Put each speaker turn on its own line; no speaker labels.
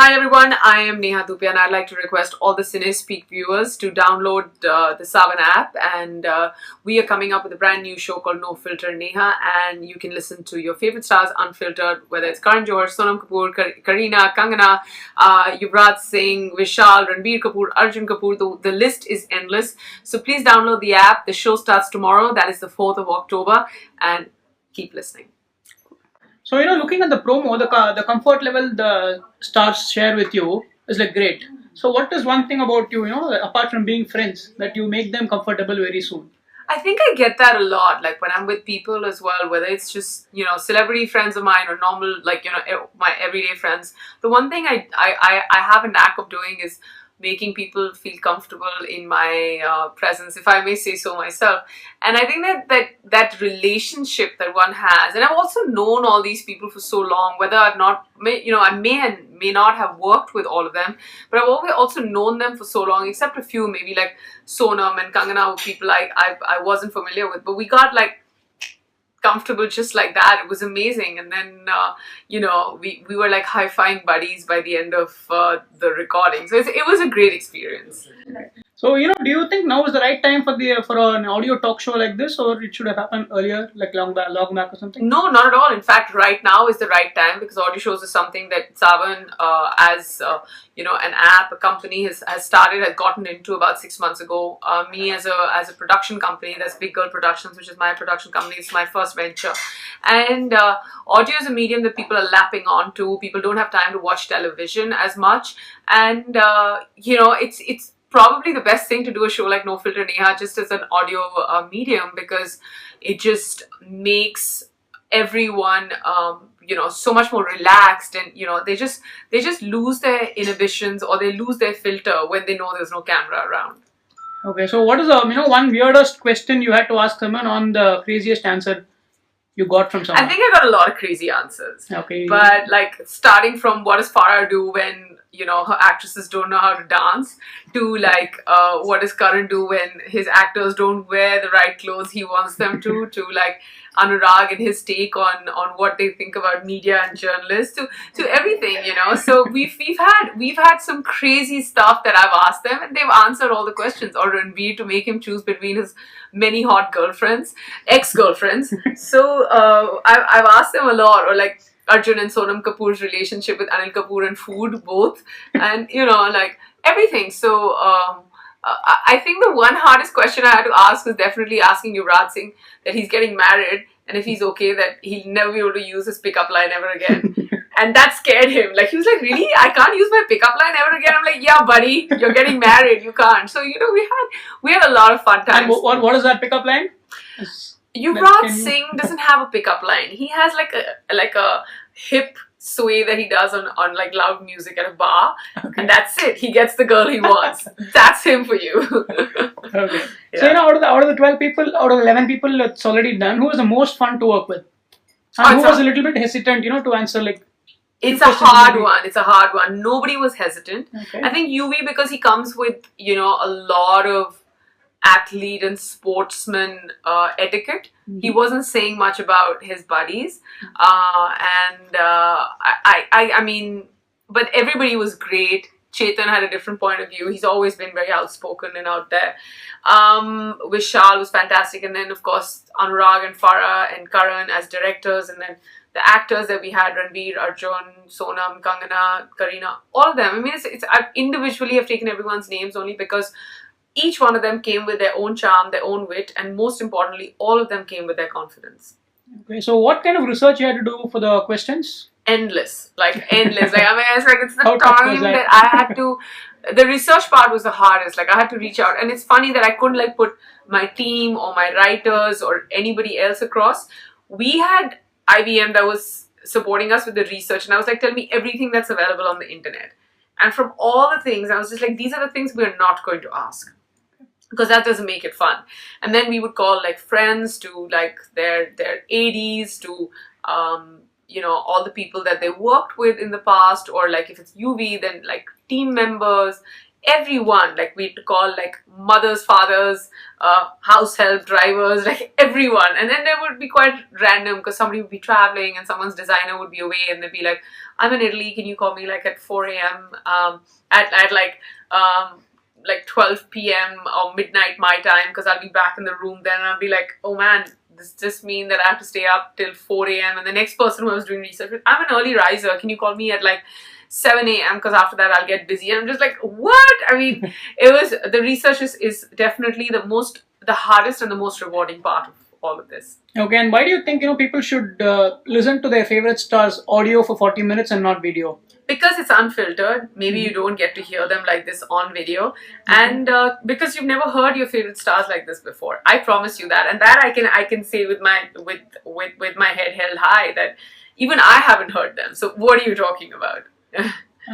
Hi everyone, I am Neha Dhupia and I'd like to request all the CineSpeak viewers to download the Saavn app, and we are coming up with a brand new show called No Filter Neha, and you can listen to your favorite stars unfiltered, whether it's Karan Johar, Sonam Kapoor, Kareena, Kangana, Yuvraj Singh, Vishal, Ranbir Kapoor, Arjun Kapoor. The list is endless. So please download the app. The show starts tomorrow, that is the 4th of October, and keep listening.
So looking at the promo, the comfort level the stars share with you is like great. So what is one thing about you, apart from being friends, that you make them comfortable very soon?
I think I get that a lot, like when I'm with people as well, whether it's just, celebrity friends of mine or normal, like, my everyday friends. The one thing I have a knack of doing is making people feel comfortable in my presence, if I may say so myself. And I think that relationship that one has, and I've also known all these people for so long, whether I've not, I may and may not have worked with all of them, but I've always also known them for so long, except a few, maybe like Sonam and Kangana, were people I wasn't familiar with, but we got like comfortable just like that. It was amazing. And then we were like high-fiving buddies by the end of the recording, so it was a great experience.
So do you think now is the right time for an audio talk show like this, or it should have happened earlier, like long back or something?
No, not at all. In fact, right now is the right time, because audio shows is something that Saavn, as an app, a company has gotten into about 6 months ago. Me as a production company, that's Big Girl Productions, which is my production company. It's my first venture, and audio is a medium that people are lapping onto. People don't have time to watch television as much, and it's probably the best thing to do a show like No Filter Neha just as an audio medium, because it just makes everyone so much more relaxed, and they just lose their inhibitions, or they lose their filter when they know there's no camera around.
Okay, so what is the one weirdest question you had to ask someone, on the craziest answer you got from someone?
I think I got a lot of crazy answers.
Okay.
But like starting from what does Farah do when her actresses don't know how to dance, to like what does Karan do when his actors don't wear the right clothes he wants them to like Anurag and his take on what they think about media and journalists, to everything, So we've had some crazy stuff that I've asked them, and they've answered all the questions. Or Ranbir, to make him choose between his many hot girlfriends, ex-girlfriends. So I've asked them a lot. Or like Arjun and Sonam Kapoor's relationship with Anil Kapoor and food, both, and like everything. So I think the one hardest question I had to ask was definitely asking Yuvraj Singh that he's getting married, and if he's okay that he'll never be able to use his pickup line ever again. And that scared him. Like, he was like, really? I can't use my pickup line ever again? I'm like, yeah, buddy, you're getting married. You can't. So, we had a lot of fun times.
And what is that pickup line?
Yuvraj Singh doesn't have a pickup line. He has like a hip sway that he does on like loud music at a bar, okay. And that's it. He gets the girl he wants. That's him for you.
Okay. Yeah. So out of the 12 people, out of 11 people, it's already done. Who was the most fun to work with? And who was a little bit hesitant, to answer like?
It's a hard one. It's a hard one. Nobody was hesitant.
Okay.
I think UV, because he comes with a lot of athlete and sportsman etiquette. Mm-hmm. He wasn't saying much about his buddies, I mean, but everybody was great. Chetan had a different point of view. He's always been very outspoken and out there. Vishal was fantastic, and then of course Anurag and Farah and Karan as directors, and then the actors that we had: Ranbir, Arjun, Sonam, Kangana, Kareena, all of them. I mean, I individually have taken everyone's names only because each one of them came with their own charm, their own wit, and most importantly, all of them came with their confidence.
Okay, so what kind of research you had to do for the questions?
Endless. Like, I mean, it's the time that I had to. The research part was the hardest. Like, I had to reach out, and it's funny that I couldn't like put my team or my writers or anybody else across. We had IBM that was supporting us with the research, and I was like, tell me everything that's available on the internet. And from all the things, I was just like, these are the things we're not going to ask, because that doesn't make it fun. And then we would call like friends to like their ADs, to all the people that they worked with in the past, or like if it's UV, then like team members, everyone, like we'd call like mothers, fathers, house help, drivers, like everyone. And then there would be quite random because somebody would be traveling and someone's designer would be away and they'd be like, I'm in Italy, can you call me like at 4 a.m. At like 12 p.m. or midnight my time because I'll be back in the room then. And I'll be like, oh man, does this mean that I have to stay up till 4 a.m. And the next person who I was doing research with, I'm an early riser, can you call me at like 7 a.m. because after that I'll get busy. And I'm just like, what? I mean, the research is definitely the hardest and the most rewarding part of all of this.
Okay, and why do you think people should listen to their favorite stars audio for 40 minutes and not video?
Because it's unfiltered, maybe you don't get to hear them like this on video, and because you've never heard your favorite stars like this before. I promise you that, and that I can say with my head held high that even I haven't heard them. So what are you talking about?